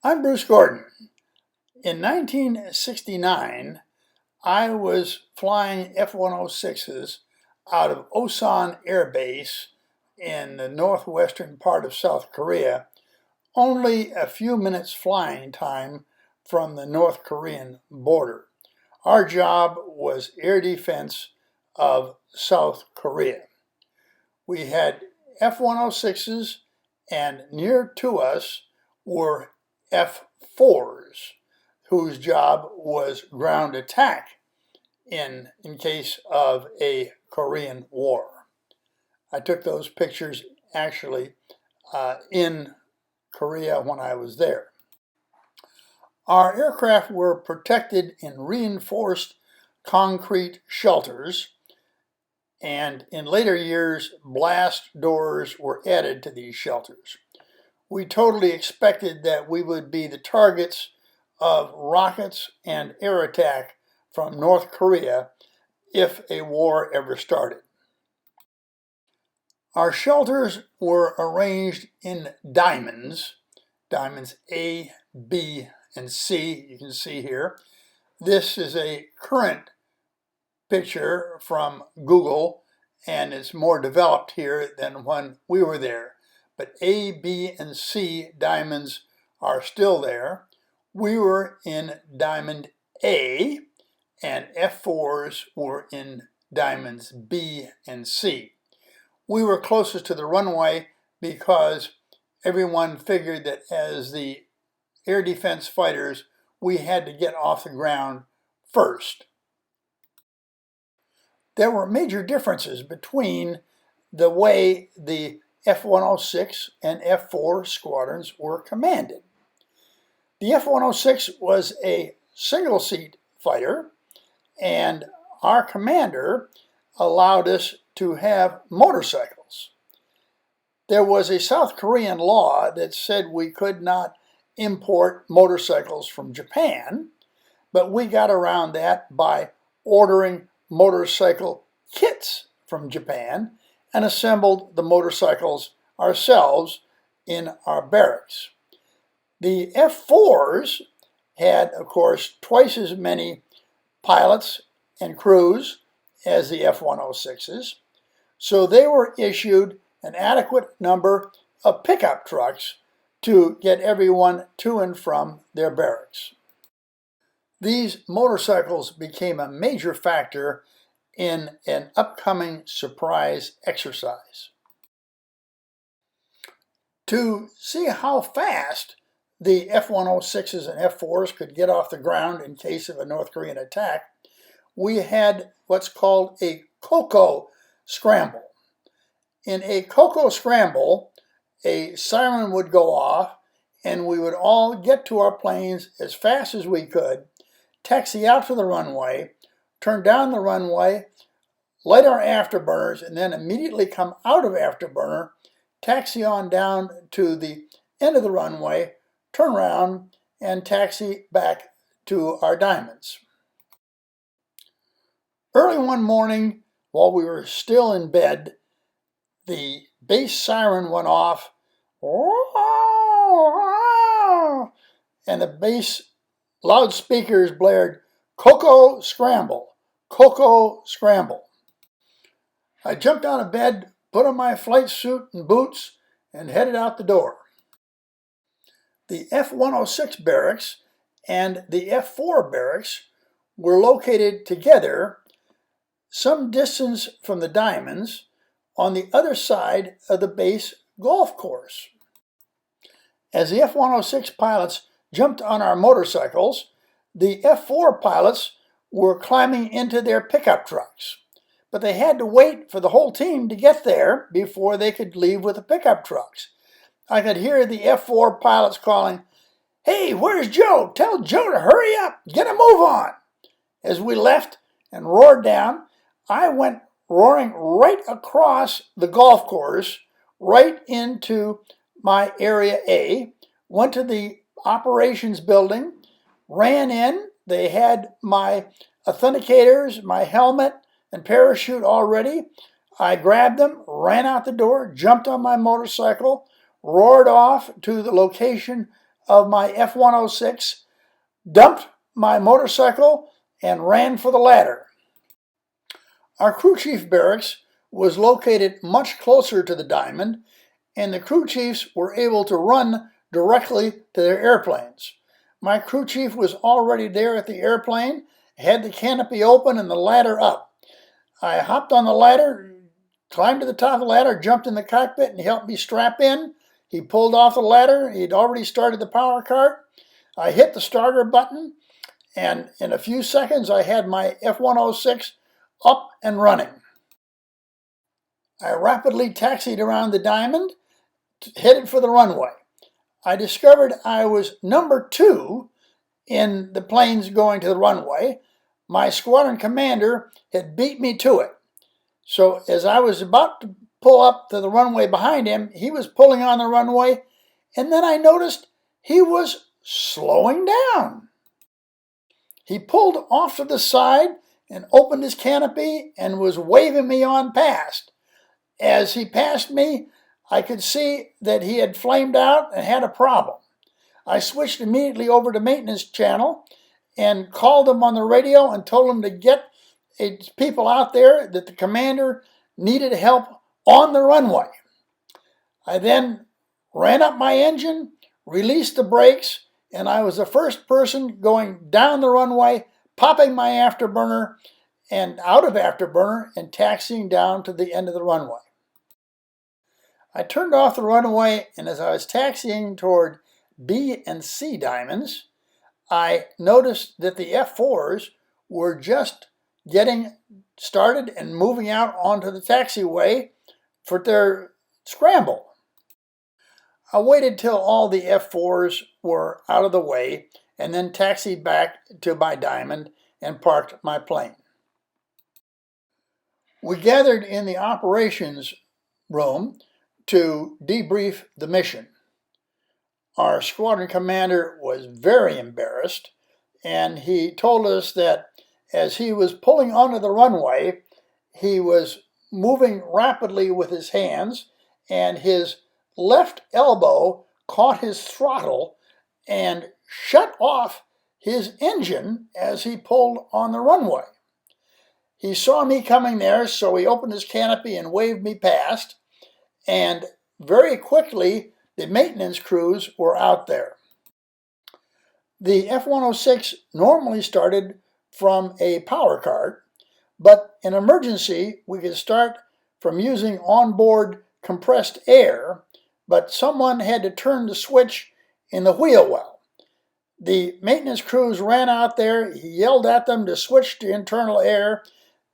I'm Bruce Gordon. In 1969, I was flying F-106s out of Osan Air Base in the northwestern part of South Korea, only a few minutes flying time from the North Korean border. Our job was air defense of South Korea. We had F-106s, and near to us were F-4s, whose job was ground attack in case of a Korean war. I took those pictures actually in Korea when I was there. Our aircraft were protected in reinforced concrete shelters, and in later years, blast doors were added to these shelters. We totally expected that we would be the targets of rockets and air attack from North Korea if a war ever started. Our shelters were arranged in diamonds A, B, and C, you can see here. This is a current picture from Google, and it's more developed here than when we were there. But A, B, and C diamonds are still there. We were in diamond A, and F4s were in diamonds B and C. We were closest to the runway because everyone figured that as the air defense fighters, we had to get off the ground first. There were major differences between the way the F-106 and F-4 squadrons were commanded. The F-106 was a single-seat fighter, and our commander allowed us to have motorcycles. There was a South Korean law that said we could not import motorcycles from Japan, but we got around that by ordering motorcycle kits from Japan and assembled the motorcycles ourselves in our barracks. The F-4s had, of course, twice as many pilots and crews as the F-106s, so they were issued an adequate number of pickup trucks to get everyone to and from their barracks. These motorcycles became a major factor in an upcoming surprise exercise. To see how fast the F-106s and F-4s could get off the ground in case of a North Korean attack, we had what's called a Coco Scramble. In a Coco Scramble, a siren would go off, and we would all get to our planes as fast as we could, taxi out to the runway, turn down the runway, light our afterburners, and then immediately come out of afterburner, taxi on down to the end of the runway, turn around, and taxi back to our diamonds. Early one morning, while we were still in bed, the base siren went off, and the base loudspeakers blared, "Coco Scramble, Coco Scramble." I jumped out of bed, put on my flight suit and boots, and headed out the door. The F-106 barracks and the F-4 barracks were located together some distance from the diamonds on the other side of the base golf course. As the F-106 pilots jumped on our motorcycles, the F-4 pilots were climbing into their pickup trucks, but they had to wait for the whole team to get there before they could leave with the pickup trucks. I could hear the F-4 pilots calling, "Hey, where's Joe? Tell Joe to hurry up, get a move on." As we left and roared down, I went roaring right across the golf course, right into my Area A, went to the operations building, ran in. They had my authenticators, my helmet, and parachute all ready. I grabbed them, ran out the door, jumped on my motorcycle, roared off to the location of my F-106, dumped my motorcycle, and ran for the ladder. Our crew chief barracks was located much closer to the diamond, and the crew chiefs were able to run directly to their airplanes. My crew chief was already there at the airplane, had the canopy open and the ladder up. I hopped on the ladder, climbed to the top of the ladder, jumped in the cockpit, and he helped me strap in. He pulled off the ladder. He'd already started the power cart. I hit the starter button, and in a few seconds I had my F-106 up and running. I rapidly taxied around the diamond, headed for the runway. I discovered I was number 2 in the planes going to the runway. My squadron commander had beat me to it. So as I was about to pull up to the runway behind him, he was pulling on the runway, and then I noticed he was slowing down. He pulled off to the side and opened his canopy and was waving me on past. As he passed me, I could see that he had flamed out and had a problem. I switched immediately over to maintenance channel and called him on the radio and told him to get people out there, that the commander needed help on the runway. I then ran up my engine, released the brakes, and I was the first person going down the runway, popping my afterburner and out of afterburner and taxiing down to the end of the runway. I turned off the runway, and as I was taxiing toward B and C diamonds, I noticed that the F-4s were just getting started and moving out onto the taxiway for their scramble. I waited till all the F-4s were out of the way and then taxied back to my diamond and parked my plane. We gathered in the operations room to debrief the mission. Our squadron commander was very embarrassed, and he told us that as he was pulling onto the runway, he was moving rapidly with his hands, and his left elbow caught his throttle and shut off his engine as he pulled on the runway. He saw me coming there, so he opened his canopy and waved me past, and very quickly the maintenance crews were out there. The F-106 normally started from a power cart, but in emergency we could start from using onboard compressed air, but someone had to turn the switch in the wheel well. The maintenance crews ran out there, he yelled at them to switch to internal air.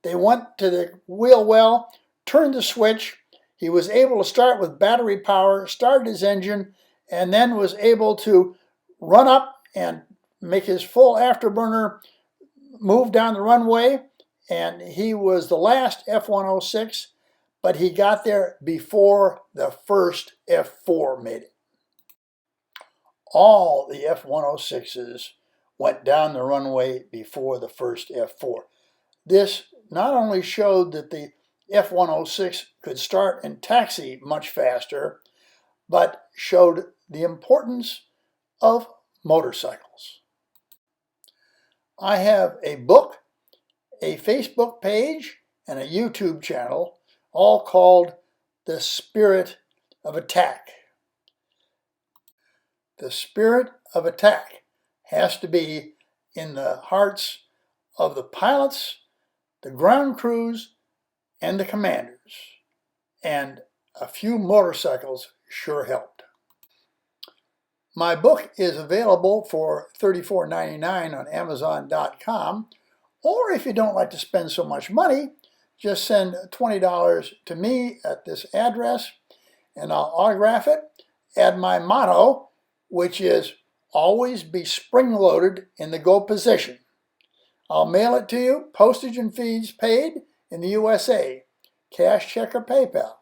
They went to the wheel well, turned the switch. He was able to start with battery power, started his engine, and then was able to run up and make his full afterburner move down the runway. And he was the last F-106, but he got there before the first F-4 made it. All the F-106s went down the runway before the first F-4. This not only showed that the F-106 could start and taxi much faster, but showed the importance of motorcycles. I have a book, a Facebook page, and a YouTube channel, all called The Spirit of Attack. The spirit of attack has to be in the hearts of the pilots, the ground crews, and the commanders. And a few motorcycles sure helped. My book is available for $34.99 on Amazon.com, or if you don't like to spend so much money, just send $20 to me at this address, and I'll autograph it, add my motto, which is always be spring-loaded in the go position. I'll mail it to you, postage and fees paid in the USA, cash, check, or PayPal.